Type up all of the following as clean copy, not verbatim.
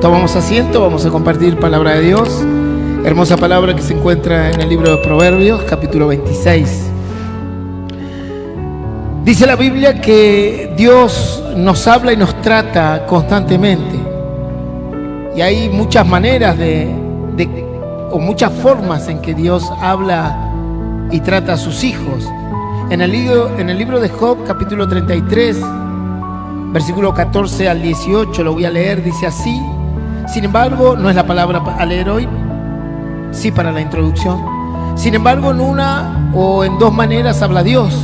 Tomamos asiento, vamos a compartir palabra de Dios. Hermosa palabra que se encuentra en el libro de Proverbios, capítulo 26. Dice la Biblia que Dios nos habla y nos trata constantemente. Y hay muchas maneras o muchas formas en que Dios habla y trata a sus hijos. En el libro de Job, capítulo 33, versículo 14 al 18, lo voy a leer, dice así. Sin embargo, no es la palabra a leer hoy, sí para la introducción. Sin embargo, en una o en dos maneras habla Dios,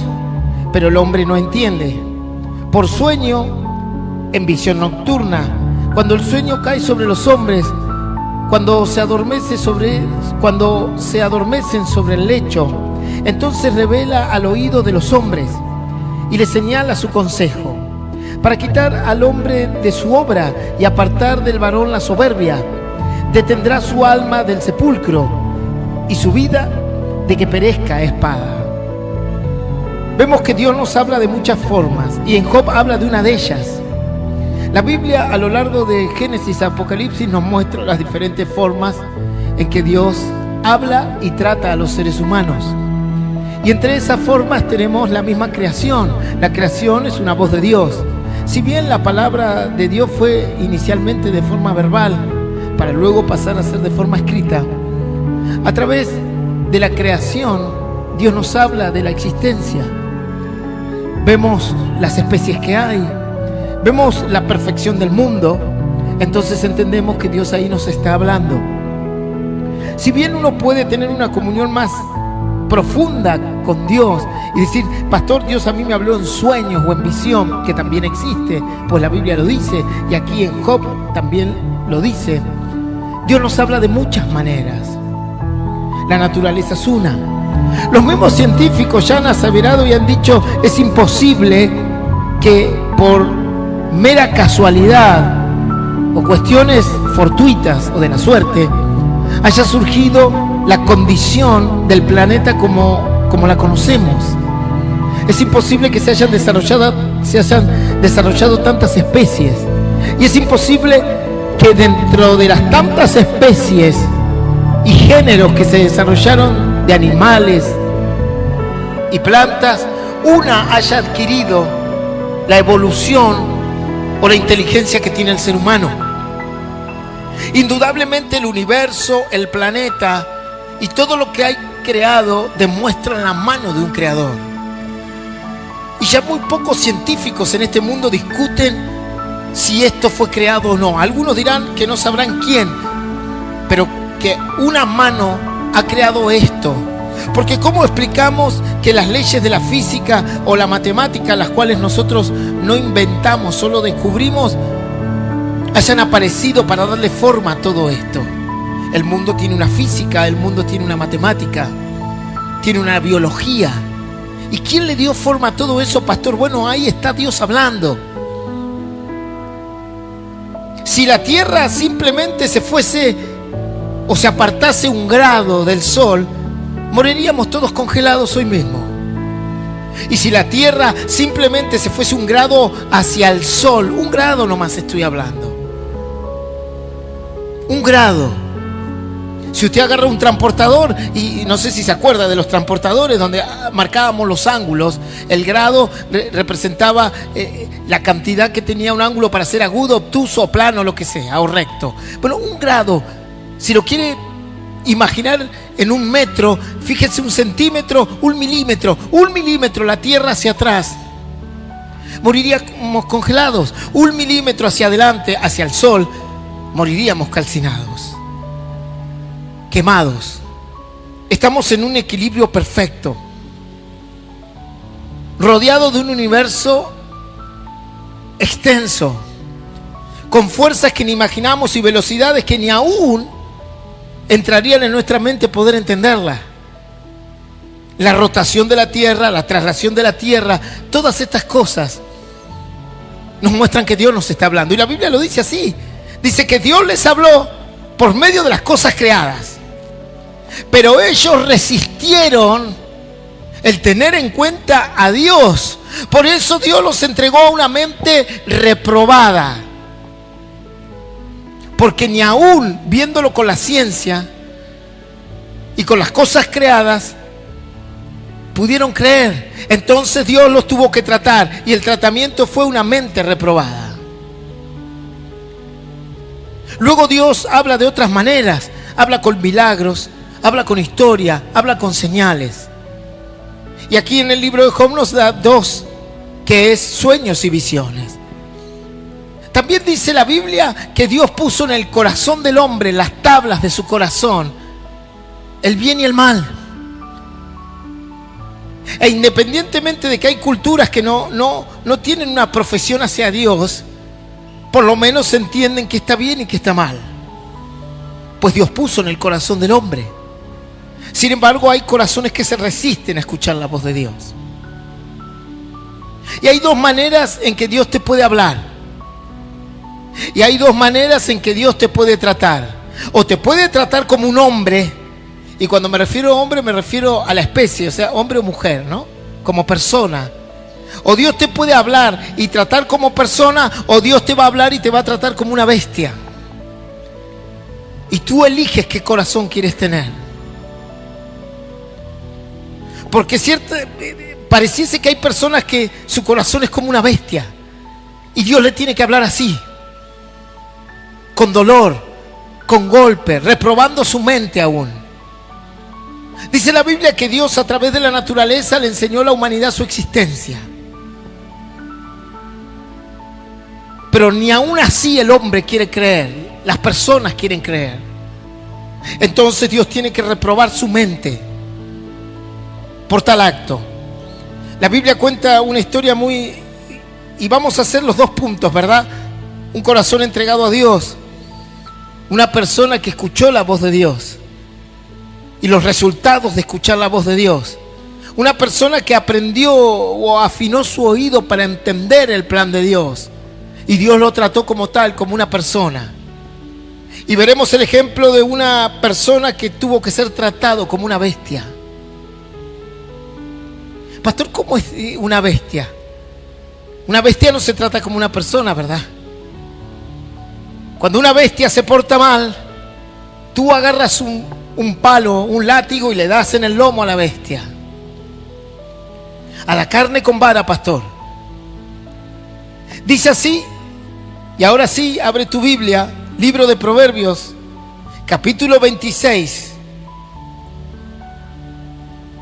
pero el hombre no entiende. Por sueño, en visión nocturna, cuando el sueño cae sobre los hombres, cuando se adormecen sobre el lecho, entonces revela al oído de los hombres y le señala su consejo, para quitar al hombre de su obra y apartar del varón la soberbia. Detendrá su alma del sepulcro y su vida de que perezca a espada. Vemos que Dios nos habla de muchas formas y en Job habla de una de ellas. La Biblia a lo largo de Génesis a Apocalipsis nos muestra las diferentes formas en que Dios habla y trata a los seres humanos. Y entre esas formas tenemos la misma creación. La creación es una voz de Dios. Si bien la palabra de Dios fue inicialmente de forma verbal, para luego pasar a ser de forma escrita, a través de la creación, Dios nos habla de la existencia. Vemos las especies que hay, vemos la perfección del mundo, entonces entendemos que Dios ahí nos está hablando. Si bien uno puede tener una comunión más profunda con Dios y decir, pastor, Dios a mí me habló en sueños o en visión, que también existe, pues la Biblia lo dice y aquí en Job también lo dice. Dios nos habla de muchas maneras. La naturaleza es una. Los mismos científicos ya han aseverado y han dicho, es imposible que por mera casualidad o cuestiones fortuitas o de la suerte haya surgido la condición del planeta como la conocemos. Es imposible que se hayan desarrollado tantas especies. Y es imposible que dentro de las tantas especies y géneros que se desarrollaron de animales y plantas, una haya adquirido la evolución o la inteligencia que tiene el ser humano. Indudablemente el universo, el planeta y todo lo que hay creado demuestran la mano de un creador. Y ya muy pocos científicos en este mundo discuten si esto fue creado o no. Algunos dirán que no sabrán quién, pero que una mano ha creado esto. Porque ¿cómo explicamos que las leyes de la física o la matemática, las cuales nosotros no inventamos, solo descubrimos, hayan aparecido para darle forma a todo esto? El mundo tiene una física, el mundo tiene una matemática, tiene una biología. ¿Y quién le dio forma a todo eso, pastor? Bueno, ahí está Dios hablando. Si la Tierra simplemente se fuese o se apartase un grado del Sol, moriríamos todos congelados hoy mismo. Y si la Tierra simplemente se fuese un grado hacia el Sol, un grado nomás estoy hablando, un grado. Si usted agarra un transportador, y no sé si se acuerda de los transportadores donde marcábamos los ángulos, el grado representaba la cantidad que tenía un ángulo para ser agudo, obtuso, plano, lo que sea, o recto. Bueno, un grado, si lo quiere imaginar en un metro, fíjese, un centímetro, un milímetro la Tierra hacia atrás, moriríamos congelados. Un milímetro hacia adelante, hacia el Sol, moriríamos calcinados, quemados. Estamos en un equilibrio perfecto, rodeado de un universo extenso, con fuerzas que ni imaginamos y velocidades que ni aún entrarían en nuestra mente poder entenderla. La rotación de la Tierra, la traslación de la Tierra, todas estas cosas nos muestran que Dios nos está hablando. Y la Biblia lo dice así. Dice que Dios les habló por medio de las cosas creadas. Pero ellos resistieron el tener en cuenta a Dios. Por eso Dios los entregó a una mente reprobada. Porque ni aún viéndolo con la ciencia y con las cosas creadas, pudieron creer. Entonces Dios los tuvo que tratar, y el tratamiento fue una mente reprobada. Luego Dios habla de otras maneras. Habla con milagros, habla con historia, habla con señales. Y aquí en el libro de Job nos da dos, que es sueños y visiones. También dice la Biblia que Dios puso en el corazón del hombre, las tablas de su corazón, el bien y el mal. E independientemente de que hay culturas que no tienen una profesión hacia Dios, por lo menos entienden que está bien y que está mal. Pues Dios puso en el corazón del hombre. Sin embargo, hay corazones que se resisten a escuchar la voz de Dios. Y hay dos maneras en que Dios te puede hablar. Y hay dos maneras en que Dios te puede tratar. O te puede tratar como un hombre, y cuando me refiero a hombre me refiero a la especie, o sea, hombre o mujer, ¿no? Como persona. O Dios te puede hablar y tratar como persona, o Dios te va a hablar y te va a tratar como una bestia. Y tú eliges qué corazón quieres tener. Porque pareciese que hay personas que su corazón es como una bestia, y Dios le tiene que hablar así, con dolor, con golpe, reprobando su mente aún. Dice la Biblia que Dios a través de la naturaleza le enseñó a la humanidad su existencia. Pero ni aún así el hombre quiere creer, las personas quieren creer. Entonces Dios tiene que reprobar su mente por tal acto. La Biblia cuenta una historia y vamos a hacer los dos puntos, ¿verdad? Un corazón entregado a Dios, una persona que escuchó la voz de Dios y los resultados de escuchar la voz de Dios. Una persona que aprendió o afinó su oído para entender el plan de Dios, y Dios lo trató como tal, como una persona. Y veremos el ejemplo de una persona que tuvo que ser tratado como una bestia. Pastor, ¿cómo es una bestia? Una bestia no se trata como una persona, ¿verdad? Cuando una bestia se porta mal, tú agarras un palo, un látigo, y le das en el lomo a la bestia. A la carne con vara, pastor. Dice así, y ahora sí, abre tu Biblia, libro de Proverbios, capítulo 26,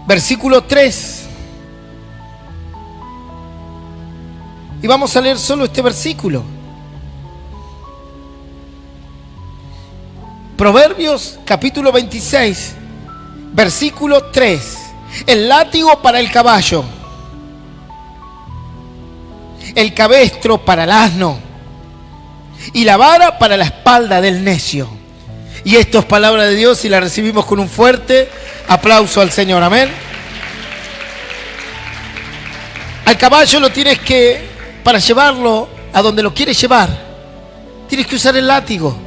versículo 3. Y vamos a leer solo este versículo. Proverbios capítulo 26, versículo 3. El látigo para el caballo, el cabestro para el asno, y la vara para la espalda del necio. Y esto es palabra de Dios, y la recibimos con un fuerte aplauso al Señor. Amén. Al caballo lo tienes que, para llevarlo a donde lo quieres llevar, tienes que usar el látigo.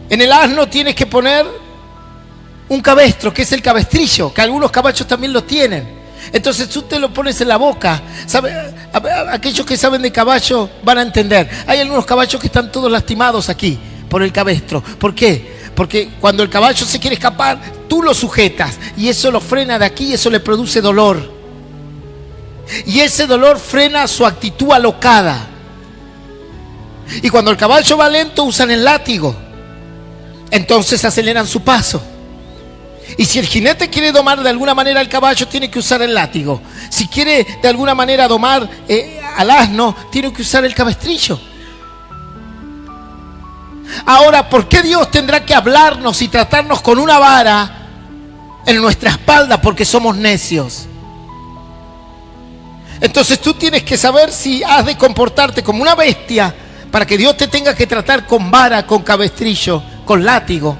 En el asno tienes que poner un cabestro, que es el cabestrillo, que algunos caballos también lo tienen. Entonces tú te lo pones en la boca. Aquellos que saben de caballo van a entender. Hay algunos caballos que están todos lastimados aquí por el cabestro. ¿Por qué? Porque cuando el caballo se quiere escapar, tú lo sujetas, y eso lo frena de aquí, y eso le produce dolor. Y ese dolor frena su actitud alocada. Y cuando el caballo va lento, usan el látigo. Entonces aceleran su paso. Y si el jinete quiere domar de alguna manera al caballo, tiene que usar el látigo. Si quiere de alguna manera domar al asno, tiene que usar el cabestrillo. Ahora, ¿por qué Dios tendrá que hablarnos y tratarnos con una vara en nuestra espalda? Porque somos necios. Entonces tú tienes que saber si has de comportarte como una bestia para que Dios te tenga que tratar con vara, con cabestrillo, con látigo.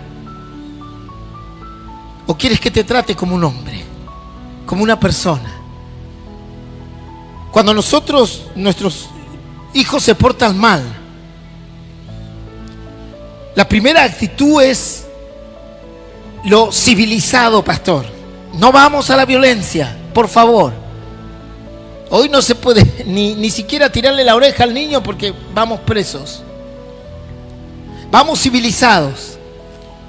¿O quieres que te trate como un hombre, como una persona? Cuando nuestros hijos se portan mal, la primera actitud es lo civilizado, pastor. No vamos a la violencia, por favor. Hoy no se puede ni siquiera tirarle la oreja al niño porque vamos presos. vamos civilizados.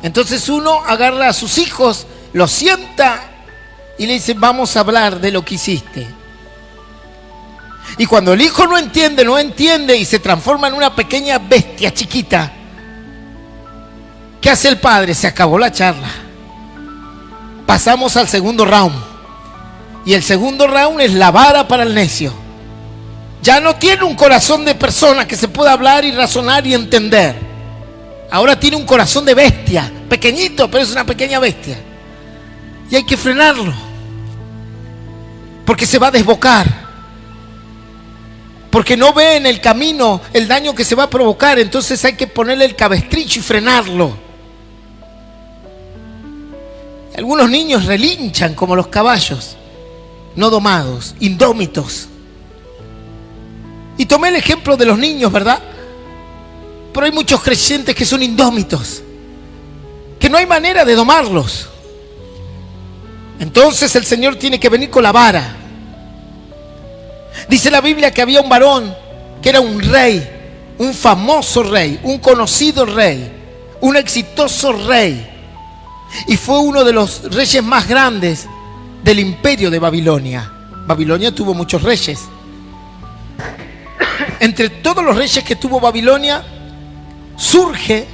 Entonces uno agarra a sus hijos, los sienta y le dice, vamos a hablar de lo que hiciste. Y cuando el hijo no entiende y se transforma en una pequeña bestia chiquita, ¿qué hace el padre? Se acabó la charla. Pasamos al segundo round. Y el segundo round es la vara para el necio. Ya no tiene un corazón de persona que se pueda hablar y razonar y entender. Ahora tiene un corazón de bestia, pequeñito, pero es una pequeña bestia. Y hay que frenarlo, porque se va a desbocar, porque no ve en el camino el daño que se va a provocar. Entonces hay que ponerle el cabestrillo y frenarlo. Algunos niños relinchan como los caballos no domados, indómitos. Y tomé el ejemplo de los niños, ¿verdad? Pero hay muchos creyentes que son indómitos, que no hay manera de domarlos. Entonces el Señor tiene que venir con la vara. Dice la Biblia que había un varón que era un rey, un famoso rey, un conocido rey, un exitoso rey. Y fue uno de los reyes más grandes del imperio de Babilonia. Babilonia tuvo muchos reyes. Entre todos los reyes que tuvo Babilonia, surge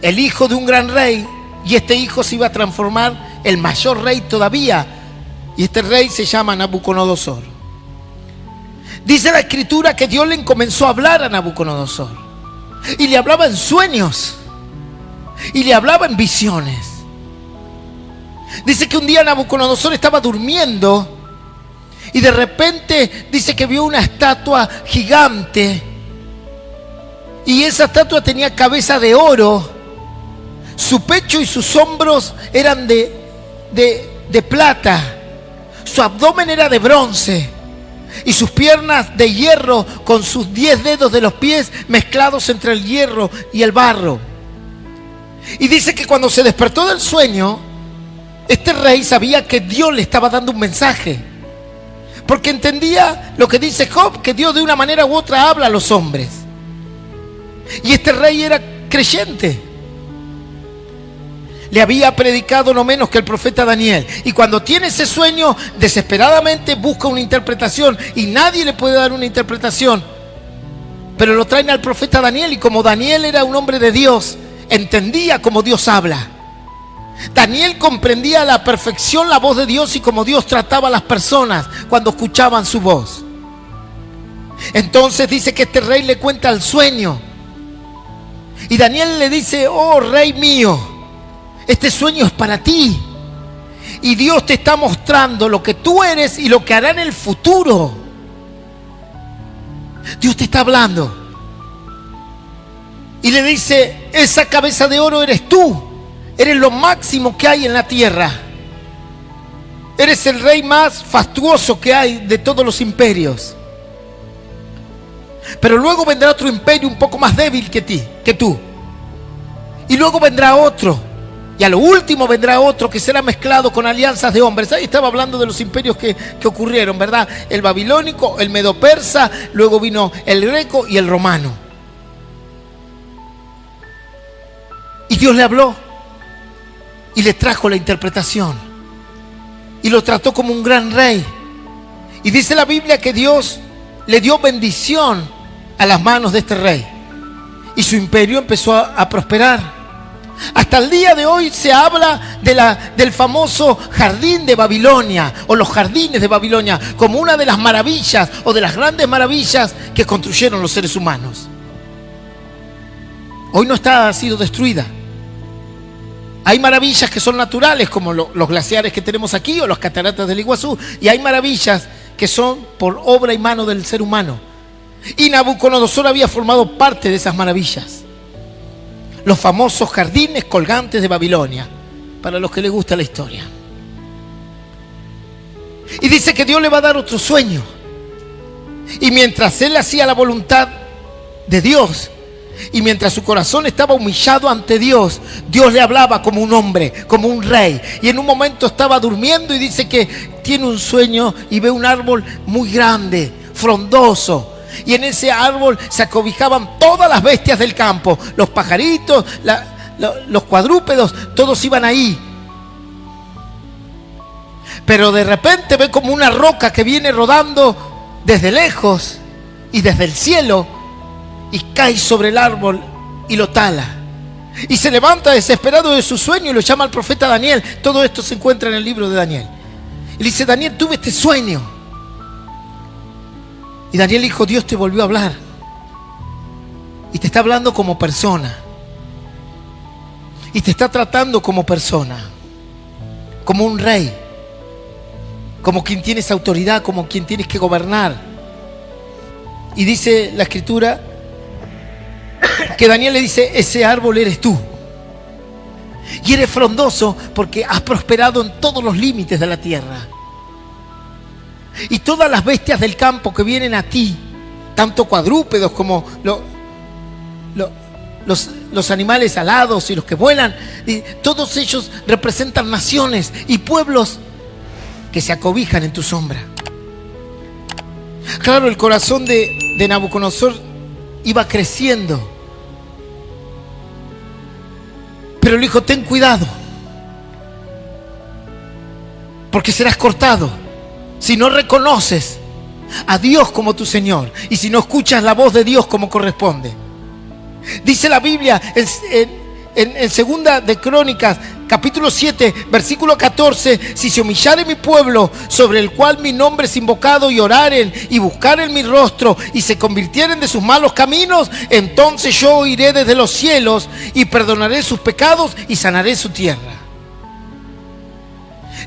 el hijo de un gran rey. Y este hijo se iba a transformar el mayor rey todavía. Y este rey se llama Nabucodonosor. Dice la Escritura que Dios le comenzó a hablar a Nabucodonosor. Y le hablaba en sueños. Y le hablaba en visiones. Dice que un día Nabucodonosor estaba durmiendo y de repente dice que vio una estatua gigante, y esa estatua tenía cabeza de oro, su pecho y sus hombros eran de plata, su abdomen era de bronce y sus piernas de hierro, con sus 10 dedos de los pies mezclados entre el hierro y el barro. Y dice que cuando se despertó del sueño, este rey sabía que Dios le estaba dando un mensaje, porque entendía lo que dice Job, que Dios de una manera u otra habla a los hombres. Y este rey era creyente. Le había predicado no menos que el profeta Daniel. Y cuando tiene ese sueño, desesperadamente busca una interpretación, y nadie le puede dar una interpretación. Pero lo traen al profeta Daniel, y como Daniel era un hombre de Dios, entendía cómo Dios habla. Daniel comprendía a la perfección la voz de Dios y cómo Dios trataba a las personas cuando escuchaban su voz. Entonces dice que este rey le cuenta el sueño. Y Daniel le dice: oh rey mío, este sueño es para ti. Y Dios te está mostrando lo que tú eres y lo que hará en el futuro. Dios te está hablando. Y le dice: esa cabeza de oro eres tú. Eres lo máximo que hay en la tierra. Eres el rey más fastuoso que hay de todos los imperios. Pero luego vendrá otro imperio un poco más débil que tú. Y luego vendrá otro. Y a lo último vendrá otro que será mezclado con alianzas de hombres. Ahí estaba hablando de los imperios que ocurrieron, ¿verdad? El babilónico, el medo-persa, luego vino el greco y el romano. Y Dios le habló y le trajo la interpretación y lo trató como un gran rey. Y dice la Biblia que Dios le dio bendición a las manos de este rey, y su imperio empezó a prosperar. Hasta el día de hoy se habla del famoso jardín de Babilonia, o los jardines de Babilonia, como una de las maravillas o de las grandes maravillas que construyeron los seres humanos. Hoy no ha sido destruida. Hay maravillas que son naturales, como los glaciares que tenemos aquí o las cataratas del Iguazú, y hay maravillas que son por obra y mano del ser humano. Y Nabucodonosor había formado parte de esas maravillas. Los famosos jardines colgantes de Babilonia, para los que les gusta la historia. Y dice que Dios le va a dar otro sueño. Y mientras él hacía la voluntad de Dios, y mientras su corazón estaba humillado ante Dios, Dios le hablaba como un hombre, como un rey. Y en un momento estaba durmiendo y dice que tiene un sueño y ve un árbol muy grande, frondoso. y en ese árbol se acobijaban todas las bestias del campo, los pajaritos, los cuadrúpedos, todos iban ahí. Pero de repente ve como una roca que viene rodando desde lejos y desde el cielo y cae sobre el árbol y lo tala. Y se levanta desesperado de su sueño y lo llama al profeta Daniel. Todo esto se encuentra en el libro de Daniel. Y le dice: Daniel, tuve este sueño. Y Daniel dijo: Dios te volvió a hablar. Y te está hablando como persona. Y te está tratando como persona. Como un rey. Como quien tienes autoridad, como quien tienes que gobernar. Y dice la escritura que Daniel le dice: ese árbol eres tú. Y eres frondoso porque has prosperado en todos los límites de la tierra. Y todas las bestias del campo que vienen a ti, tanto cuadrúpedos como los animales alados y los que vuelan, todos ellos representan naciones y pueblos que se acobijan en tu sombra. Claro, el corazón de Nabucodonosor iba creciendo. Pero le dijo: ten cuidado, porque serás cortado si no reconoces a Dios como tu Señor y si no escuchas la voz de Dios como corresponde. Dice la Biblia en segunda de Crónicas, capítulo 7, versículo 14: si se humillare mi pueblo, sobre el cual mi nombre es invocado, y oraren y buscaren mi rostro y se convirtieren de sus malos caminos, entonces yo oiré desde los cielos y perdonaré sus pecados y sanaré su tierra.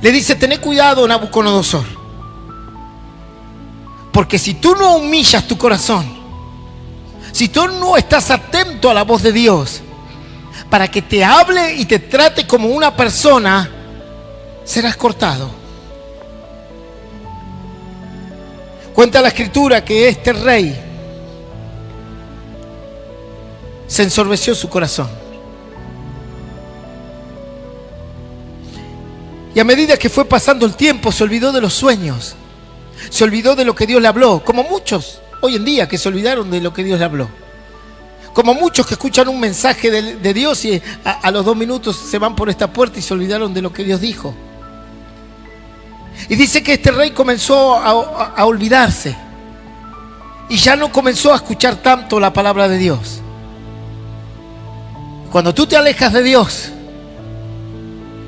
Le dice: tené cuidado, Nabucodonosor, porque si tú no humillas tu corazón, si tú no estás atento a la voz de Dios para que te hable y te trate como una persona, serás cortado. Cuenta la escritura que este rey se ensorbeció su corazón. Y a medida que fue pasando el tiempo, se olvidó de los sueños, se olvidó de lo que Dios le habló, como muchos hoy en día que se olvidaron de lo que Dios le habló. Como muchos que escuchan un mensaje de Dios y a los 2 minutos se van por esta puerta y se olvidaron de lo que Dios dijo. Y dice que este rey comenzó a olvidarse y ya no comenzó a escuchar tanto la palabra de Dios. Cuando tú te alejas de Dios,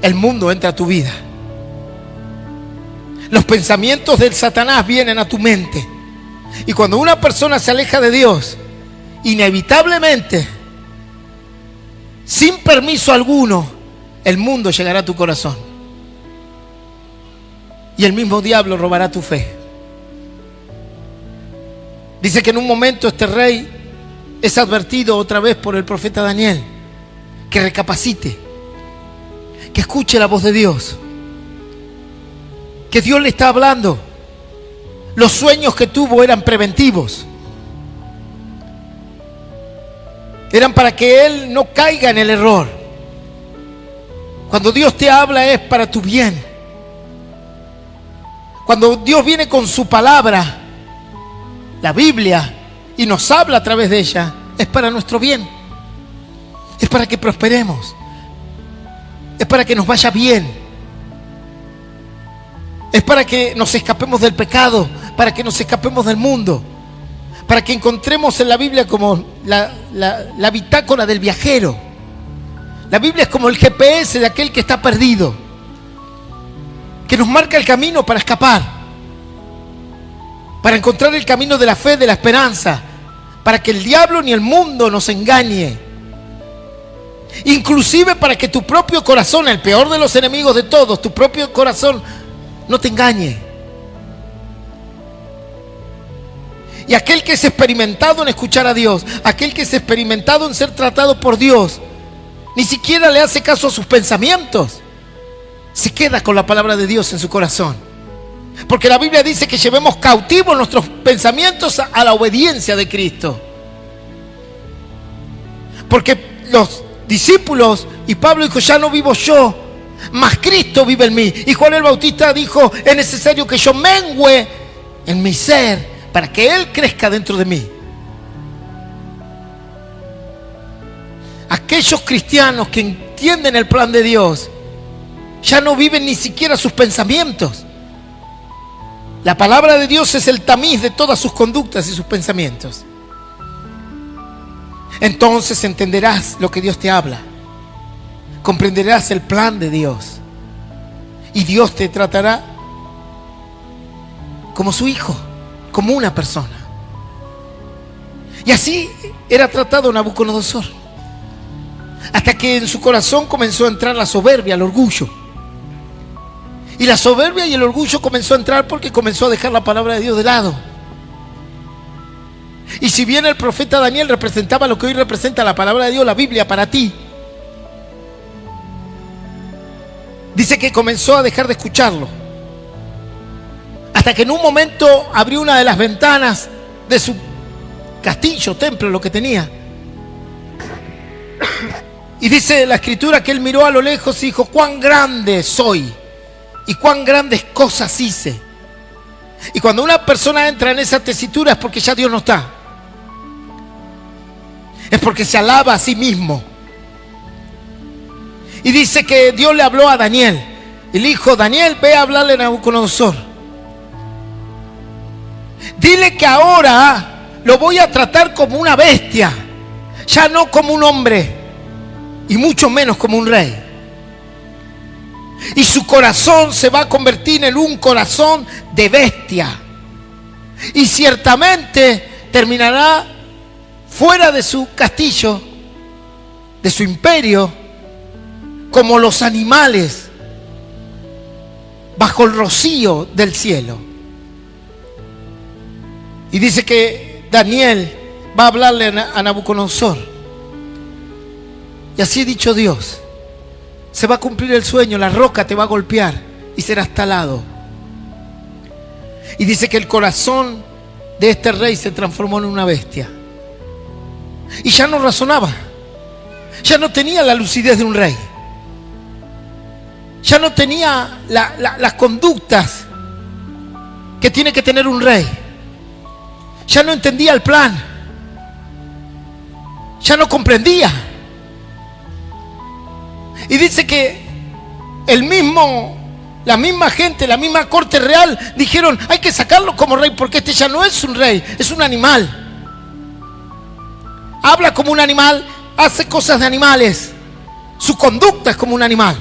el mundo entra a tu vida. Los pensamientos del Satanás vienen a tu mente. Y cuando una persona se aleja de Dios, inevitablemente, sin permiso alguno, el mundo llegará a tu corazón. Y el mismo diablo robará tu fe. Dice que en un momento este rey es advertido otra vez por el profeta Daniel que recapacite, que escuche la voz de Dios, que Dios le está hablando. Los sueños que tuvo eran preventivos. Eran para que él no caiga en el error. Cuando Dios te habla es para tu bien. Cuando Dios viene con su palabra, la Biblia, y nos habla a través de ella, es para nuestro bien. Es para que prosperemos. Es para que nos vaya bien. Es para que nos escapemos del pecado, para que nos escapemos del mundo, para que encontremos en la Biblia como la bitácora del viajero. La Biblia es como el GPS de aquel que está perdido, que nos marca el camino para escapar, para encontrar el camino de la fe, de la esperanza, para que el diablo ni el mundo nos engañe. Inclusive para que tu propio corazón, el peor de los enemigos de todos, tu propio corazón, no te engañe. Y aquel que es experimentado en escuchar a Dios, aquel que es experimentado en ser tratado por Dios, ni siquiera le hace caso a sus pensamientos. Se queda con la palabra de Dios en su corazón. Porque la Biblia dice que llevemos cautivos nuestros pensamientos a la obediencia de Cristo. Porque los discípulos y Pablo dijo: ya no vivo yo, mas Cristo vive en mí. Y Juan el Bautista dijo: es necesario que yo mengüe en mi ser para que Él crezca dentro de mí. Aquellos cristianos que entienden el plan de Dios ya no viven ni siquiera sus pensamientos. La palabra de Dios es el tamiz de todas sus conductas y sus pensamientos. Entonces entenderás lo que Dios te habla. Comprenderás el plan de Dios. Y Dios te tratará como su hijo, como una persona. Y así era tratado Nabucodonosor. Hasta que en su corazón comenzó a entrar la soberbia, el orgullo. Y la soberbia y el orgullo comenzó a entrar porque comenzó a dejar la palabra de Dios de lado. Y si bien el profeta Daniel representaba lo que hoy representa la palabra de Dios, la Biblia para ti, dice que comenzó a dejar de escucharlo. Hasta que en un momento abrió una de las ventanas de su castillo, templo, lo que tenía. Y dice la escritura que él miró a lo lejos y dijo: cuán grande soy y cuán grandes cosas hice. Y cuando una persona entra en esa tesitura es porque ya Dios no está. Es porque se alaba a sí mismo. Y dice que Dios le habló a Daniel. Y le dijo: Daniel, ve a hablarle a Nabucodonosor. Dile que ahora lo voy a tratar como una bestia, ya no como un hombre, y mucho menos como un rey. Y su corazón se va a convertir en un corazón de bestia. Y ciertamente terminará fuera de su castillo, de su imperio, como los animales bajo el rocío del cielo. Y dice que Daniel va a hablarle a Nabucodonosor. Y así ha dicho Dios: se va a cumplir el sueño, la roca te va a golpear y serás talado. Y dice que el corazón de este rey se transformó en una bestia. Y ya no razonaba, ya no tenía la lucidez de un rey, ya no tenía las conductas que tiene que tener un rey. Ya no entendía el plan, ya no comprendía. Y dice que la misma gente, la misma corte real dijeron: hay que sacarlo como rey porque este ya no es un rey, es un animal. Habla como un animal, hace cosas de animales, su conducta es como un animal.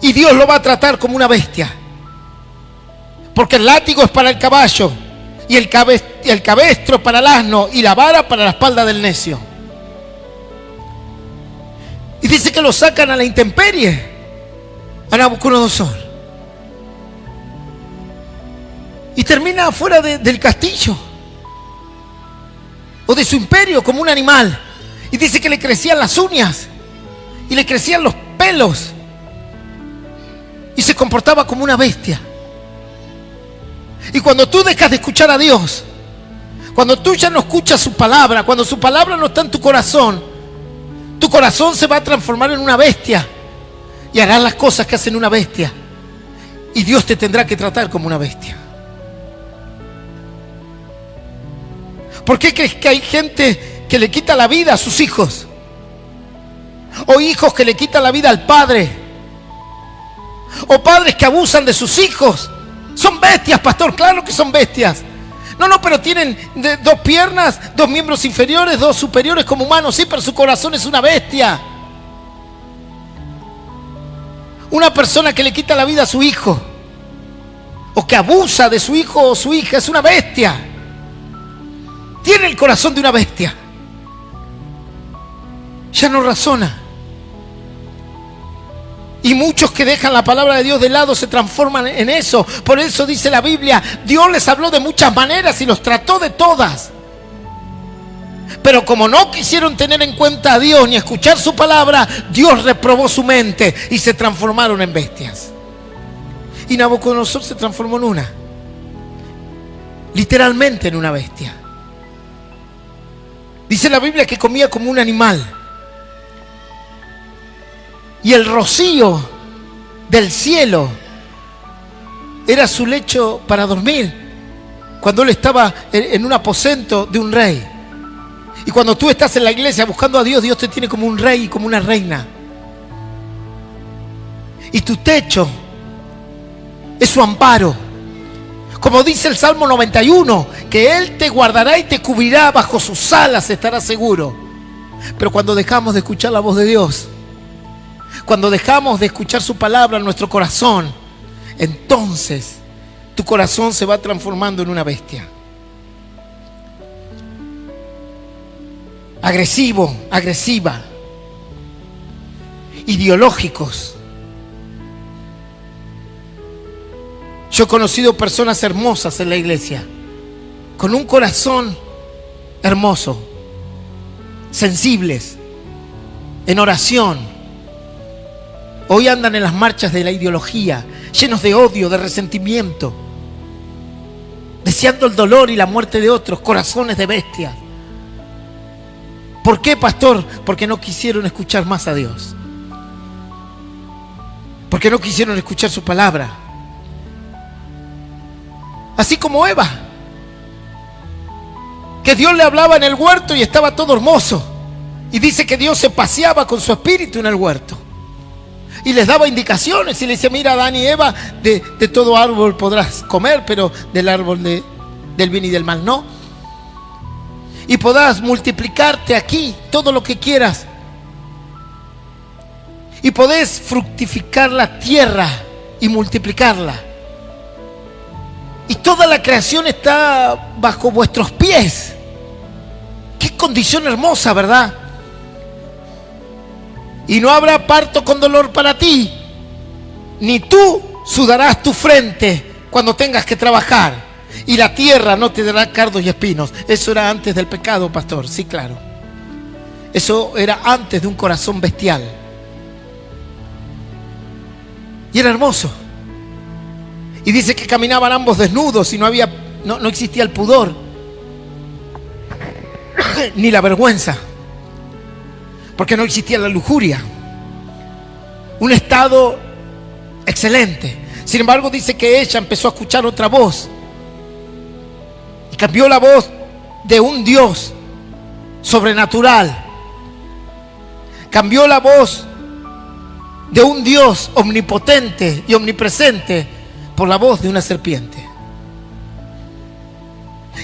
Y Dios lo va a tratar como una bestia. Porque el látigo es para el caballo, y el cabestro para el asno, y la vara para la espalda del necio. Y dice que lo sacan a la intemperie a Nabucodonosor. Y termina afuera del castillo o de su imperio como un animal. Y dice que le crecían las uñas y le crecían los pelos. Y se comportaba como una bestia. Y cuando tú dejas de escuchar a Dios, cuando tú ya no escuchas su palabra, cuando su palabra no está en tu corazón se va a transformar en una bestia. Y harás las cosas que hacen una bestia. Y Dios te tendrá que tratar como una bestia. ¿Por qué crees que hay gente que le quita la vida a sus hijos? O hijos que le quitan la vida al padre. O padres que abusan de sus hijos. Son bestias, pastor, claro que son bestias. No, pero tienen dos piernas, dos miembros inferiores, dos superiores como humanos. Sí, pero su corazón es una bestia. Una persona que le quita la vida a su hijo, o que abusa de su hijo o su hija, es una bestia. Tiene el corazón de una bestia. Ya no razona. Y muchos que dejan la palabra de Dios de lado se transforman en eso. Por eso dice la Biblia: Dios les habló de muchas maneras y los trató de todas. Pero como no quisieron tener en cuenta a Dios ni escuchar su palabra, Dios reprobó su mente y se transformaron en bestias. Y Nabucodonosor se transformó en una, literalmente en una bestia. Dice la Biblia que comía como un animal. Y el rocío del cielo era su lecho para dormir. cuando él estaba en un aposento de un rey. Y cuando tú estás en la iglesia buscando a Dios, Dios te tiene como un rey y como una reina. Y tu techo es su amparo. Como dice el Salmo 91, que Él te guardará y te cubrirá, bajo sus alas estarás seguro. Pero cuando dejamos de escuchar la voz de Dios, cuando dejamos de escuchar su palabra en nuestro corazón, entonces tu corazón se va transformando en una bestia. Agresivo, agresiva, ideológicos. Yo he conocido personas hermosas en la iglesia, con un corazón hermoso, sensibles, en oración. Hoy andan en las marchas de la ideología, llenos de odio, de resentimiento, deseando el dolor y la muerte de otros, corazones de bestias. ¿Por qué, pastor? Porque no quisieron escuchar más a Dios. Porque no quisieron escuchar su palabra. Así como Eva, que Dios le hablaba en el huerto y estaba todo hermoso. Y dice que Dios se paseaba con su espíritu en el huerto. Y les daba indicaciones y le dice: mira, Adán y Eva, de todo árbol podrás comer, pero del árbol del bien y del mal no. Y podrás multiplicarte aquí todo lo que quieras. Y podés fructificar la tierra y multiplicarla. Y toda la creación está bajo vuestros pies. Qué condición hermosa, ¿verdad? Y no habrá parto con dolor para ti, ni tú sudarás tu frente cuando tengas que trabajar. Y la tierra no te dará cardos y espinos. Eso era antes del pecado, pastor. Sí, claro. Eso era antes de un corazón bestial. Y era hermoso. Y dice que caminaban ambos desnudos y no existía el pudor ni la vergüenza, porque no existía la lujuria. Un estado excelente. Sin embargo, dice que ella empezó a escuchar otra voz y cambió la voz de un Dios sobrenatural. Cambió la voz de un Dios omnipotente y omnipresente por la voz de una serpiente.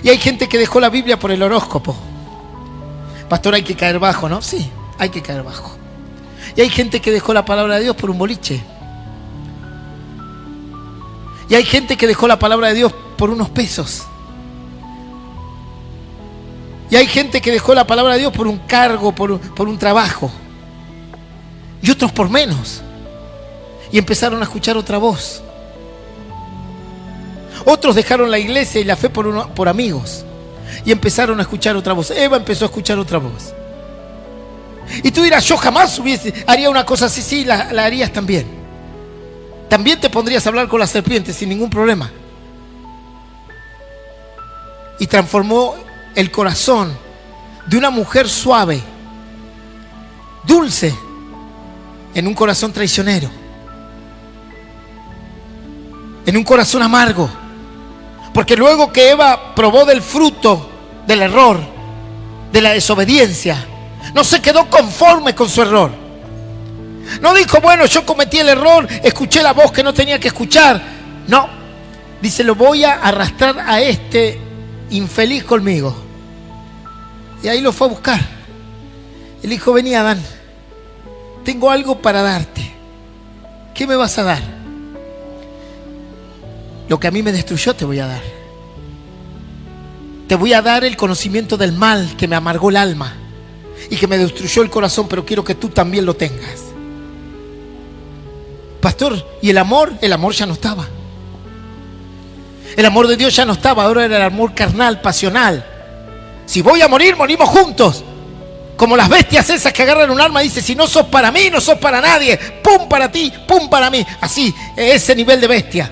Y hay gente que dejó la Biblia por el horóscopo. Pastor, hay que caer bajo, ¿no? Sí, hay que caer bajo. Y hay gente que dejó la palabra de Dios por un boliche. Y hay gente que dejó la palabra de Dios por unos pesos. Y hay gente que dejó la palabra de Dios por un cargo, por un trabajo. Y otros por menos. Y empezaron a escuchar otra voz. Otros dejaron la iglesia y la fe por amigos. Y empezaron a escuchar otra voz. Eva empezó a escuchar otra voz. Y tú dirás: yo jamás haría una cosa así. Sí, la harías también. También te pondrías a hablar con la serpiente sin ningún problema. Y transformó el corazón de una mujer suave, dulce, en un corazón traicionero, en un corazón amargo. Porque luego que Eva probó del fruto del error, de la desobediencia, no se quedó conforme con su error. No dijo: bueno, yo cometí el error, escuché la voz que no tenía que escuchar. No, dice: lo voy a arrastrar a este infeliz conmigo. Y ahí lo fue a buscar. Él dijo: vení, Adán, tengo algo para darte. ¿Qué me vas a dar? Lo que a mí me destruyó te voy a dar. Te voy a dar el conocimiento del mal que me amargó el alma y que me destruyó el corazón, pero quiero que tú también lo tengas. Pastor, ¿y el amor? El amor ya no estaba. El amor de Dios ya no estaba. Ahora era el amor carnal, pasional. Si voy a morir, morimos juntos. Como las bestias esas que agarran un arma y dicen: si no sos para mí, no sos para nadie. Pum para ti, pum para mí. Así, ese nivel de bestia.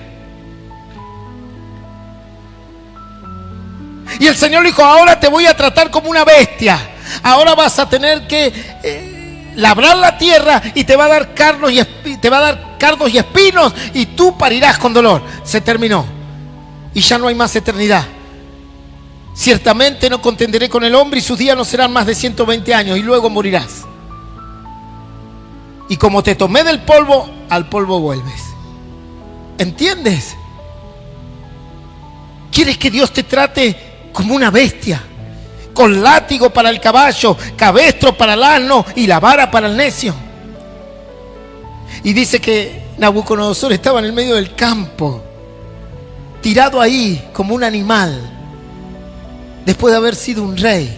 Y el Señor le dijo: ahora te voy a tratar como una bestia. Ahora vas a tener que labrar la tierra y te va a dar cardos y espinos y tú parirás con dolor. Se terminó. Y ya no hay más eternidad. Ciertamente no contenderé con el hombre y sus días no serán más de 120 años y luego morirás. Y como te tomé del polvo, al polvo vuelves. ¿Entiendes? ¿Quieres que Dios te trate como una bestia? Con látigo para el caballo, cabestro para el asno y la vara para el necio. Y dice que Nabucodonosor estaba en el medio del campo, tirado ahí como un animal, después de haber sido un rey.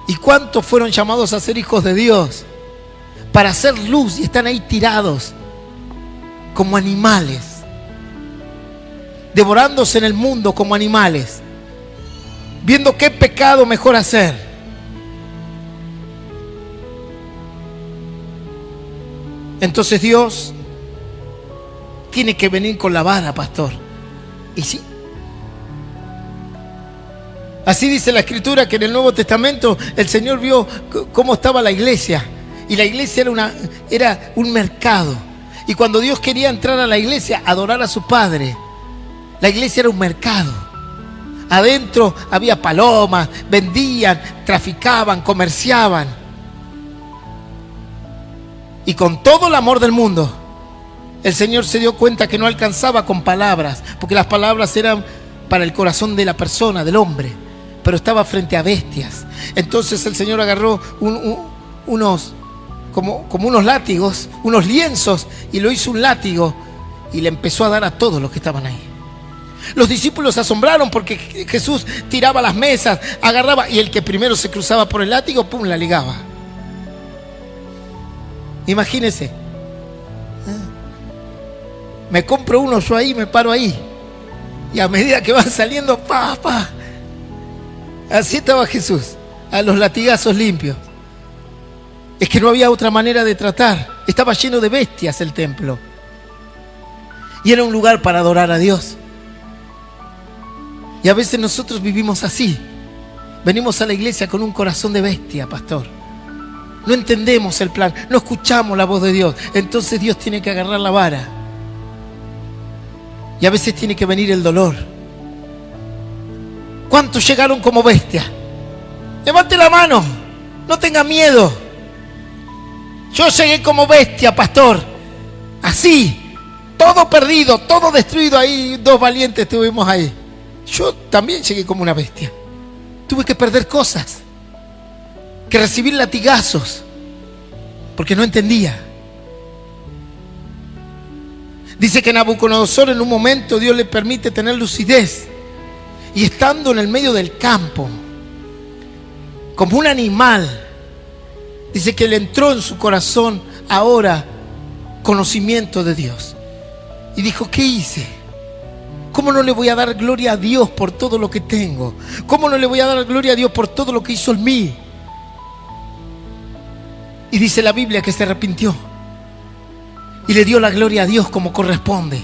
¿Y cuántos fueron llamados a ser hijos de Dios para hacer luz y están ahí tirados como animales, devorándose en el mundo como animales, viendo qué pecado mejor hacer? Entonces Dios tiene que venir con la vara, pastor. Y sí. Así dice la Escritura, que en el Nuevo Testamento el Señor vio cómo estaba la iglesia. Y la iglesia era un mercado. Y cuando Dios quería entrar a la iglesia a adorar a su Padre, la iglesia era un mercado. Adentro había palomas, vendían, traficaban, comerciaban. Y con todo el amor del mundo, el Señor se dio cuenta que no alcanzaba con palabras, porque las palabras eran para el corazón de la persona, del hombre, pero estaba frente a bestias. Entonces el Señor agarró unos látigos, unos lienzos, y lo hizo un látigo y le empezó a dar a todos los que estaban ahí. Los discípulos se asombraron porque Jesús tiraba las mesas, agarraba, y el que primero se cruzaba por el látigo, pum, la ligaba. Imagínense, me compro uno yo ahí, me paro ahí, y a medida que van saliendo, así estaba Jesús, a los latigazos limpios. Es que no había otra manera de tratar. Estaba lleno de bestias el templo, y era un lugar para adorar a Dios. Y a veces nosotros vivimos así. Venimos a la iglesia con un corazón de bestia, pastor. No entendemos el plan, no escuchamos la voz de Dios. Entonces Dios tiene que agarrar la vara. Y a veces tiene que venir el dolor. ¿Cuántos llegaron como bestia? Levante la mano, no tenga miedo. Yo llegué como bestia, pastor. Así, todo perdido, todo destruido. Ahí 2 valientes estuvimos ahí. Yo también llegué como una bestia. Tuve que perder cosas, que recibir latigazos, porque no entendía. Dice que Nabucodonosor en un momento Dios le permite tener lucidez, y estando en el medio del campo, como un animal, dice que le entró en su corazón ahora conocimiento de Dios. Y dijo, ¿qué hice? ¿Cómo no le voy a dar gloria a Dios por todo lo que tengo? ¿Cómo no le voy a dar gloria a Dios por todo lo que hizo en mí? Y dice la Biblia que se arrepintió y le dio la gloria a Dios como corresponde,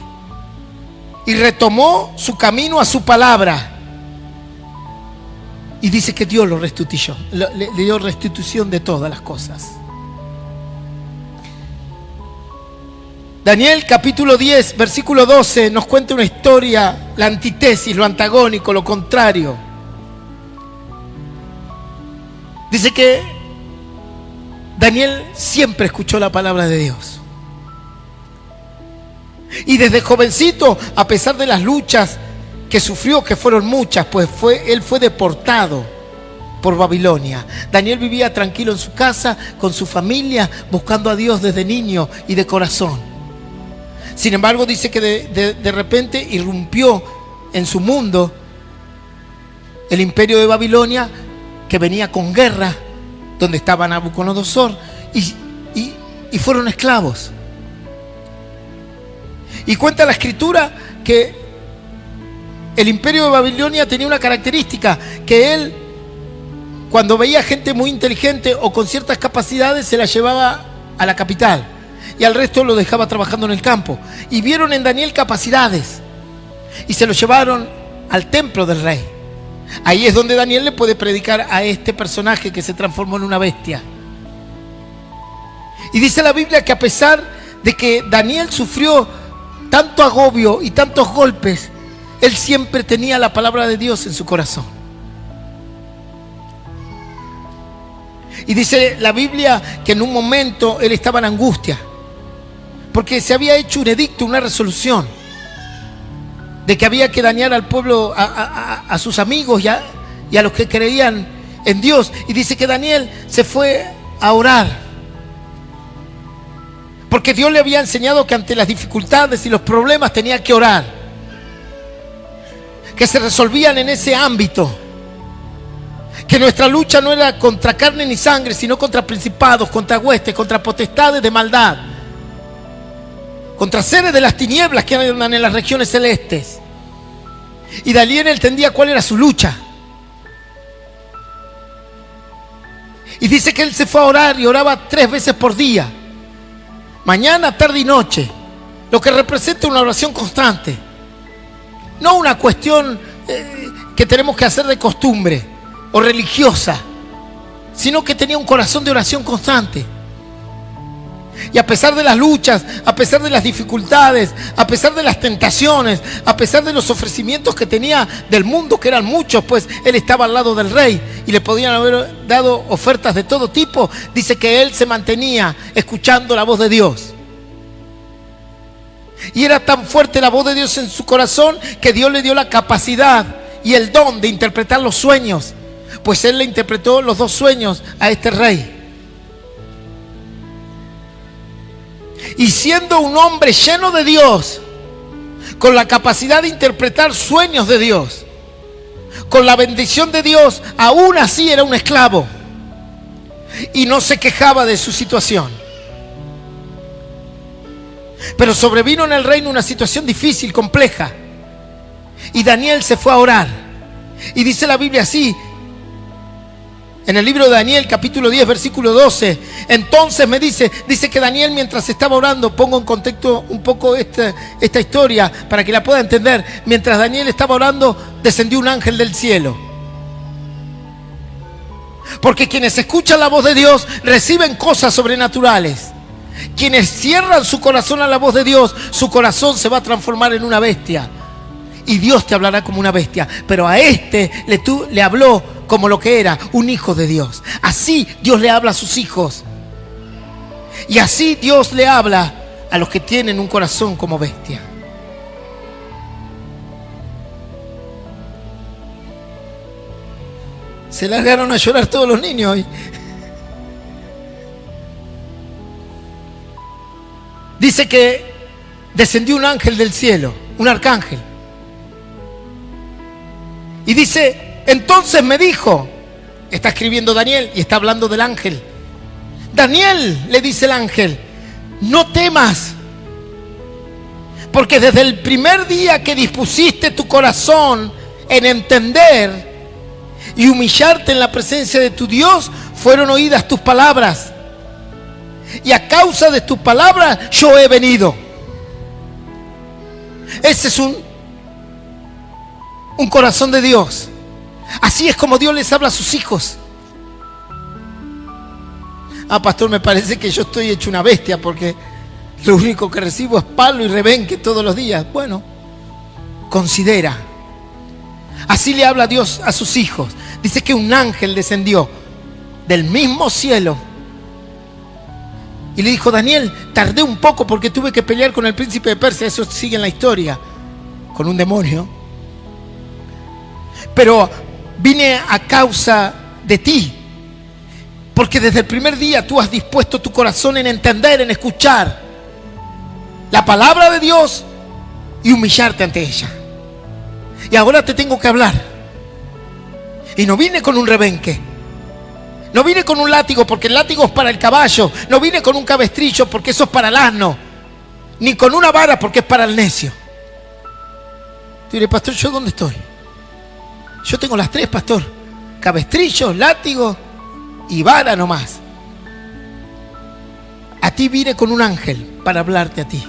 y retomó su camino a su palabra. Y dice que Dios lo restituyó, le dio restitución de todas las cosas. Daniel capítulo 10, versículo 12 nos cuenta una historia, la antítesis, lo antagónico, lo contrario. Dice que Daniel siempre escuchó la palabra de Dios. Y desde jovencito, a pesar de las luchas que sufrió, que fueron muchas, pues él fue deportado por Babilonia. Daniel vivía tranquilo en su casa, con su familia, buscando a Dios desde niño y de corazón. Sin embargo, dice que de repente irrumpió en su mundo el imperio de Babilonia, que venía con guerra, donde estaba Nabucodonosor, y fueron esclavos. Y cuenta la Escritura que el imperio de Babilonia tenía una característica, que él, cuando veía gente muy inteligente o con ciertas capacidades, se la llevaba a la capital, y al resto lo dejaba trabajando en el campo. Y vieron en Daniel capacidades y se lo llevaron al templo del rey. Ahí es donde Daniel le puede predicar a este personaje que se transformó en una bestia. Y dice la Biblia que a pesar de que Daniel sufrió tanto agobio y tantos golpes, él siempre tenía la palabra de Dios en su corazón. Y dice la Biblia que en un momento él estaba en angustia, porque se había hecho un edicto, una resolución, de que había que dañar al pueblo, a sus amigos y a los que creían en Dios. Y dice que Daniel se fue a orar, porque Dios le había enseñado que ante las dificultades y los problemas tenía que orar, que se resolvían en ese ámbito, que nuestra lucha no era contra carne ni sangre, sino contra principados, contra huestes, contra potestades de maldad, contra seres de las tinieblas que andan en las regiones celestes. Y Daniel entendía cuál era su lucha. Y dice que él se fue a orar y oraba 3 veces por día, mañana, tarde y noche, lo que representa una oración constante, no una cuestión que tenemos que hacer de costumbre o religiosa, sino que tenía un corazón de oración constante. Y a pesar de las luchas, a pesar de las dificultades, a pesar de las tentaciones, a pesar de los ofrecimientos que tenía del mundo, que eran muchos, pues él estaba al lado del rey y le podían haber dado ofertas de todo tipo, dice que él se mantenía escuchando la voz de Dios. Y era tan fuerte la voz de Dios en su corazón que Dios le dio la capacidad y el don de interpretar los sueños, pues él le interpretó los 2 sueños a este rey. Y siendo un hombre lleno de Dios, con la capacidad de interpretar sueños de Dios, con la bendición de Dios, aún así era un esclavo y no se quejaba de su situación. Pero sobrevino en el reino una situación difícil, compleja, y Daniel se fue a orar. Y dice la Biblia así, en el libro de Daniel, capítulo 10, versículo 12. Entonces me dice que Daniel, mientras estaba orando, pongo en contexto un poco esta historia para que la pueda entender. Mientras Daniel estaba orando, descendió un ángel del cielo. Porque quienes escuchan la voz de Dios reciben cosas sobrenaturales. Quienes cierran su corazón a la voz de Dios, su corazón se va a transformar en una bestia. Y Dios te hablará como una bestia. Pero a le habló como lo que era, un hijo de Dios. Así Dios le habla a sus hijos. Y así Dios le habla a los que tienen un corazón como bestia. Se largaron a llorar todos los niños hoy. Dice que descendió un ángel del cielo, un arcángel. Y dice, entonces me dijo, está escribiendo Daniel y está hablando del ángel. Daniel, le dice el ángel, no temas, porque desde el primer día que dispusiste tu corazón en entender y humillarte en la presencia de tu Dios, fueron oídas tus palabras. Y a causa de tus palabras yo he venido. Ese es un corazón de Dios. Así es como Dios les habla a sus hijos. Ah, pastor, me parece que yo estoy hecho una bestia porque lo único que recibo es palo y rebenque todos los días. Bueno, considera. Así le habla Dios a sus hijos. Dice que un ángel descendió del mismo cielo y le dijo, Daniel, tardé un poco porque tuve que pelear con el príncipe de Persia. Eso sigue en la historia, con un demonio. Pero vine a causa de ti, porque desde el primer día tú has dispuesto tu corazón en entender, en escuchar la palabra de Dios y humillarte ante ella. Y ahora te tengo que hablar. Y no vine con un rebenque, no vine con un látigo, porque el látigo es para el caballo. No vine con un cabestrillo, porque eso es para el asno. Ni con una vara, porque es para el necio. Tú dirás, pastor, ¿yo dónde estoy? Yo tengo las 3, pastor. Cabestrillo, látigo y vara nomás. A ti vine con un ángel para hablarte a ti.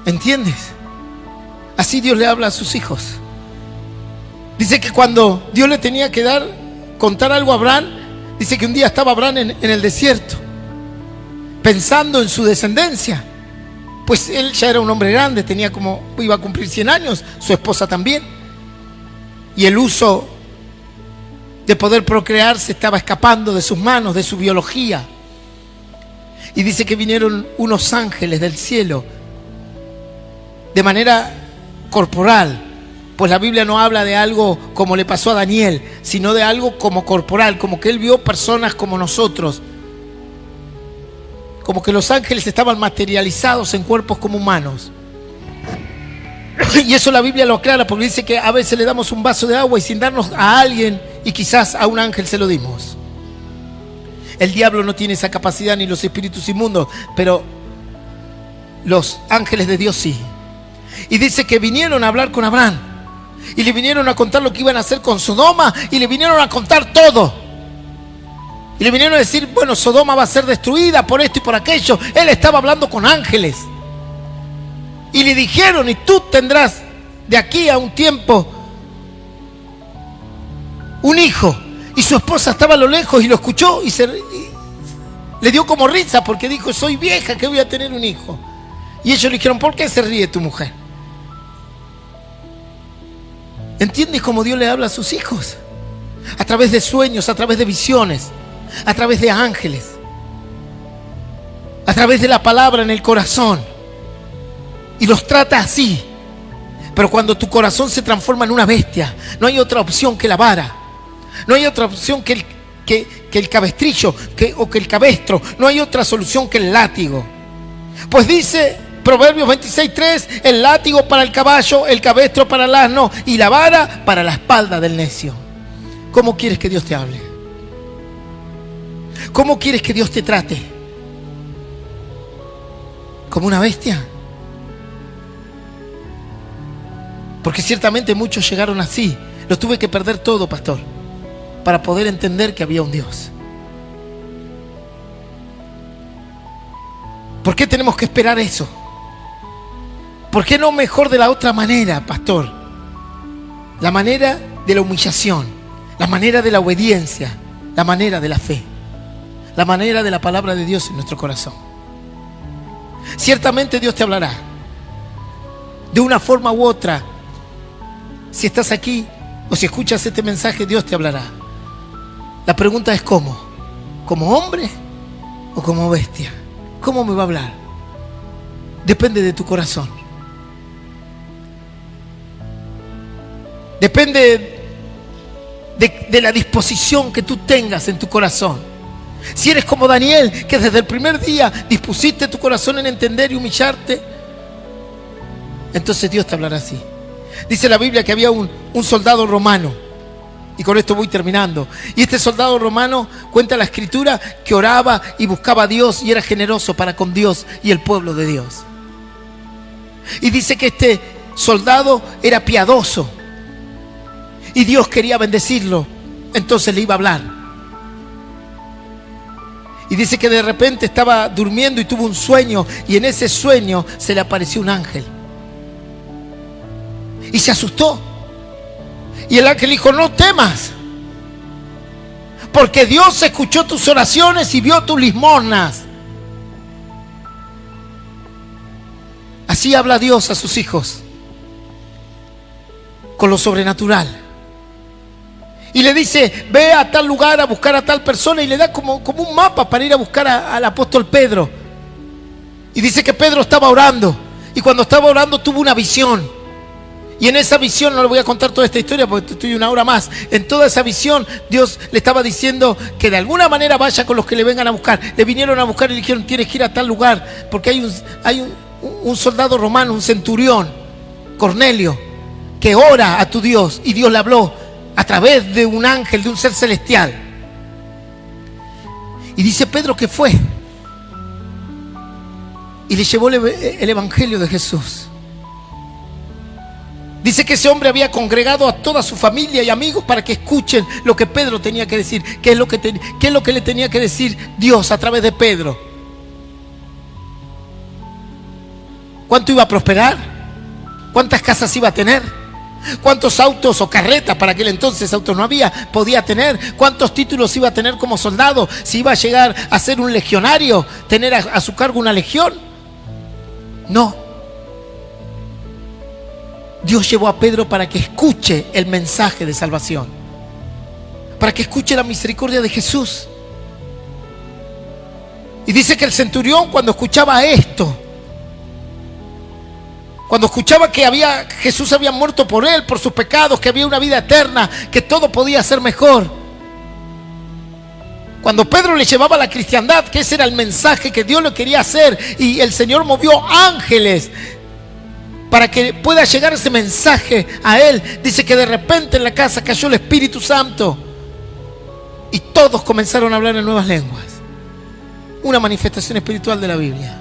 ¿Entiendes? Así Dios le habla a sus hijos. Dice que cuando Dios le tenía que contar algo a Abraham, dice que un día estaba Abraham en el desierto, pensando en su descendencia. pues él ya era un hombre grande, iba a cumplir 100 años, su esposa también. Y el uso de poder procrear se estaba escapando de sus manos, de su biología. Y dice que vinieron unos ángeles del cielo de manera corporal, pues la Biblia no habla de algo como le pasó a Daniel, sino de algo como corporal, como que él vio personas como nosotros, como que los ángeles estaban materializados en cuerpos como humanos. Y eso la Biblia lo aclara, porque dice que a veces le damos un vaso de agua y sin darnos a alguien, y quizás a un ángel se lo dimos. El diablo no tiene esa capacidad, ni los espíritus inmundos, pero los ángeles de Dios sí. Y dice que vinieron a hablar con Abraham, y le vinieron a contar lo que iban a hacer con Sodoma, y le vinieron a contar todo. Y le vinieron a decir, bueno, Sodoma va a ser destruida por esto y por aquello. Él estaba hablando con ángeles. Y le dijeron, y tú tendrás de aquí a un tiempo un hijo. Y su esposa estaba a lo lejos y lo escuchó y le dio como risa, porque dijo, soy vieja, que voy a tener un hijo. Y ellos le dijeron, ¿por qué se ríe tu mujer? ¿Entiendes cómo Dios le habla a sus hijos? A través de sueños, a través de visiones, a través de ángeles, a través de la palabra en el corazón. Y los trata así. Pero cuando tu corazón se transforma en una bestia, no hay otra opción que la vara. No hay otra opción que el cabestrillo o que el cabestro. No hay otra solución que el látigo. Pues dice Proverbios 26:3, el látigo para el caballo, el cabestro para el asno y la vara para la espalda del necio. ¿Cómo quieres que Dios te hable? ¿Cómo quieres que Dios te trate? ¿Como una bestia? Porque ciertamente muchos llegaron así. Los tuve que perder todo, pastor, para poder entender que había un Dios. ¿Por qué tenemos que esperar eso? ¿Por qué no mejor de la otra manera, pastor? La manera de la humillación, la manera de la obediencia, la manera de la fe, la manera de la palabra de Dios en nuestro corazón. Ciertamente Dios te hablará de una forma u otra. Si estás aquí o si escuchas este mensaje, Dios te hablará. La pregunta es ¿cómo? ¿Como hombre o como bestia? ¿Cómo me va a hablar? Depende de tu corazón. Depende de la disposición que tú tengas en tu corazón. Si eres como Daniel, que desde el primer día dispusiste tu corazón en entender y humillarte, entonces Dios te hablará así. Dice la Biblia que había un soldado romano, y con esto voy terminando. Y este soldado romano, cuenta la escritura, que oraba y buscaba a Dios y era generoso para con Dios y el pueblo de Dios. Y dice que este soldado era piadoso y Dios quería bendecirlo, entonces le iba a hablar. Y dice que de repente estaba durmiendo y tuvo un sueño, y en ese sueño se le apareció un ángel. Y se asustó. Y el ángel dijo, no temas, porque Dios escuchó tus oraciones y vio tus limosnas. Así habla Dios a sus hijos, con lo sobrenatural. Y le dice, ve a tal lugar a buscar a tal persona, y le da como un mapa para ir a buscar al apóstol Pedro. Y dice que Pedro estaba orando, y cuando estaba orando tuvo una visión. Y en esa visión, no le voy a contar toda esta historia porque estoy una hora más. En toda esa visión Dios le estaba diciendo que de alguna manera vaya con los que le vengan a buscar. Le vinieron a buscar y le dijeron, tienes que ir a tal lugar, porque hay un soldado romano, un centurión, Cornelio, que ora a tu Dios. Y Dios le habló a través de un ángel, de un ser celestial. Y dice Pedro que fue y le llevó el evangelio de Jesús. Dice que ese hombre había congregado a toda su familia y amigos para que escuchen lo que Pedro tenía que decir. ¿Qué es lo que le tenía que decir Dios a través de Pedro? ¿Cuánto iba a prosperar? ¿Cuántas casas iba a tener? ¿Cuántos autos o carretas, para aquel entonces autos no había, podía tener? ¿Cuántos títulos iba a tener como soldado? Si iba a llegar a ser un legionario, tener a su cargo una legión. No. Dios llevó a Pedro para que escuche el mensaje de salvación, para que escuche la misericordia de Jesús. Y dice que el centurión, cuando escuchaba esto, cuando escuchaba que Jesús había muerto por él, por sus pecados, que había una vida eterna, que todo podía ser mejor, cuando Pedro le llevaba la cristiandad, que ese era el mensaje que Dios le quería hacer, y el Señor movió ángeles para que pueda llegar ese mensaje a él, dice que de repente en la casa cayó el Espíritu Santo y todos comenzaron a hablar en nuevas lenguas. Una manifestación espiritual de la Biblia.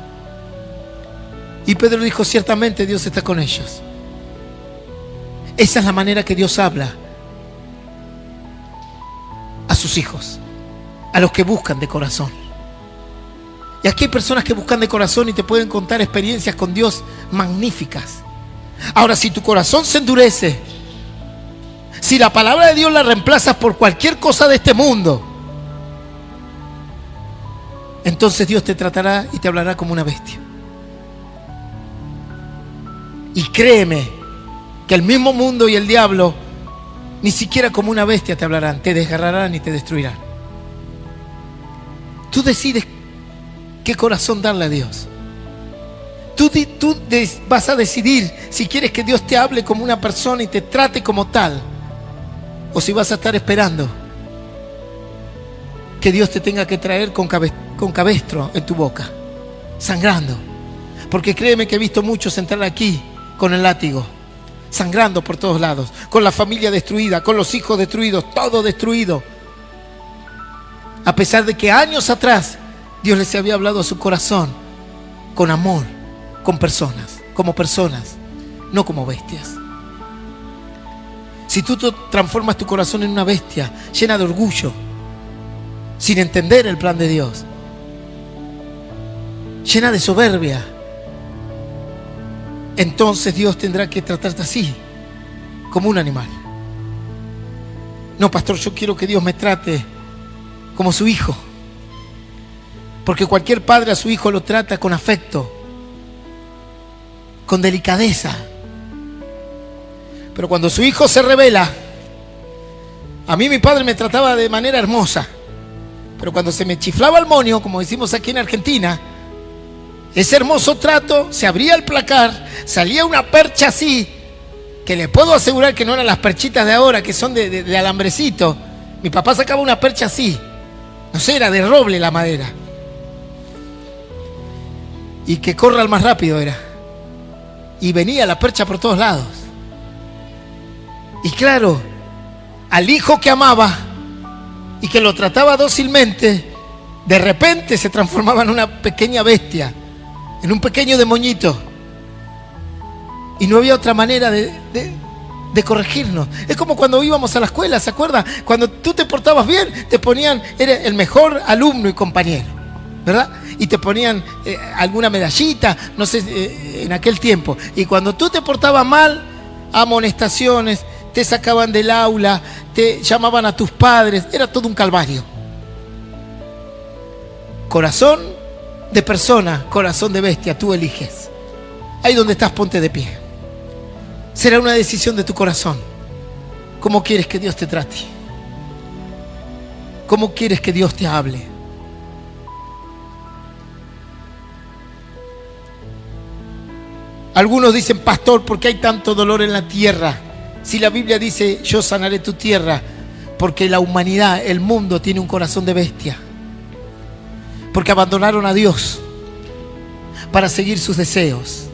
Y Pedro dijo: ciertamente Dios está con ellos. Esa es la manera que Dios habla a sus hijos, a los que buscan de corazón. Y aquí hay personas que buscan de corazón y te pueden contar experiencias con Dios magníficas. Ahora, si tu corazón se endurece, si la palabra de Dios la reemplazas por cualquier cosa de este mundo, entonces Dios te tratará y te hablará como una bestia. Y créeme que el mismo mundo y el diablo ni siquiera como una bestia te hablarán, te desgarrarán y te destruirán. Tú decides qué corazón darle a Dios. Tú vas a decidir si quieres que Dios te hable como una persona y te trate como tal, o si vas a estar esperando que Dios te tenga que traer con cabestro en tu boca, sangrando. Porque créeme que he visto muchos entrar aquí con el látigo, sangrando por todos lados, con la familia destruida, con los hijos destruidos, todo destruido. A pesar de que años atrás Dios les había hablado a su corazón con amor, con personas, como personas, no como bestias. Si tú transformas tu corazón en una bestia llena de orgullo, sin entender el plan de Dios, llena de soberbia, entonces Dios tendrá que tratarte así, como un animal. No, pastor, yo quiero que Dios me trate como su hijo, porque cualquier padre a su hijo lo trata con afecto, con delicadeza. Pero cuando su hijo se rebela, a mí mi padre me trataba de manera hermosa, pero cuando se me chiflaba el moño, como decimos aquí en Argentina, ese hermoso trato, se abría el placar, salía una percha así, que le puedo asegurar que no eran las perchitas de ahora, que son de alambrecito. Mi papá sacaba una percha así, no sé, era de roble la madera, y que corra el más rápido era, y venía la percha por todos lados. Y claro, al hijo que amaba y que lo trataba dócilmente, de repente se transformaba en una pequeña bestia, en un pequeño demonito, y no había otra manera de corregirnos. Es como cuando íbamos a la escuela, ¿se acuerda? Cuando tú te portabas bien, te ponían, eres el mejor alumno y compañero, ¿verdad? Y te ponían alguna medallita, no sé, en aquel tiempo. Y cuando tú te portabas mal, amonestaciones, te sacaban del aula, te llamaban a tus padres, era todo un calvario. Corazón de persona, corazón de bestia, tú eliges. Ahí donde estás, ponte de pie. Será una decisión de tu corazón. ¿Cómo quieres que Dios te trate? ¿Cómo quieres que Dios te hable? Algunos dicen: pastor, ¿por qué hay tanto dolor en la tierra? Si la Biblia dice: yo sanaré tu tierra. Porque la humanidad, el mundo, tiene un corazón de bestia. Porque abandonaron a Dios para seguir sus deseos.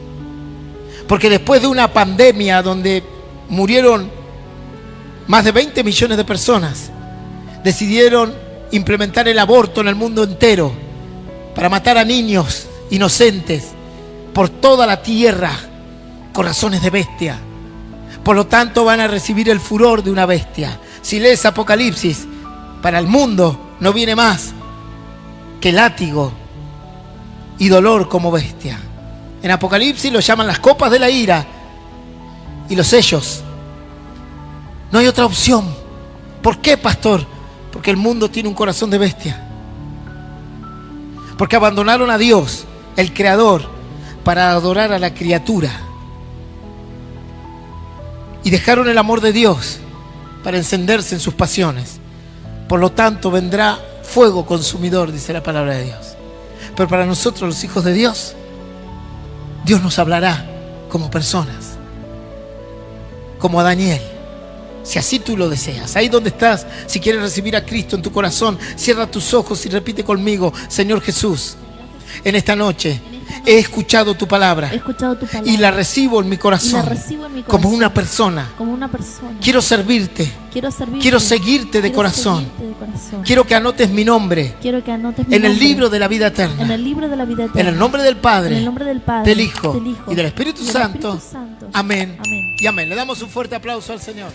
Porque después de una pandemia donde murieron más de 20 millones de personas, decidieron implementar el aborto en el mundo entero para matar a niños inocentes por toda la tierra. Corazones de bestia. Por lo tanto, van a recibir el furor de una bestia. Si lees Apocalipsis, para el mundo no viene más que látigo y dolor como bestia. En Apocalipsis lo llaman las copas de la ira y los sellos. No hay otra opción. ¿Por qué, pastor? Porque el mundo tiene un corazón de bestia. Porque abandonaron a Dios, el creador para adorar a la criatura. Y dejaron el amor de Dios para encenderse en sus pasiones. Por lo tanto, vendrá fuego consumidor, dice la palabra de Dios. Pero para nosotros, los hijos de Dios, Dios nos hablará como personas, como a Daniel, si así tú lo deseas. Ahí donde estás, si quieres recibir a Cristo en tu corazón, cierra tus ojos y repite conmigo: Señor Jesús, en esta noche he escuchado tu palabra y la recibo en mi corazón como una persona. Quiero servirte, quiero seguirte de corazón. Quiero que anotes mi nombre en el libro de la vida eterna. En el nombre del Padre, del Hijo y del Espíritu Santo. Amén y amén. Le damos un fuerte aplauso al Señor.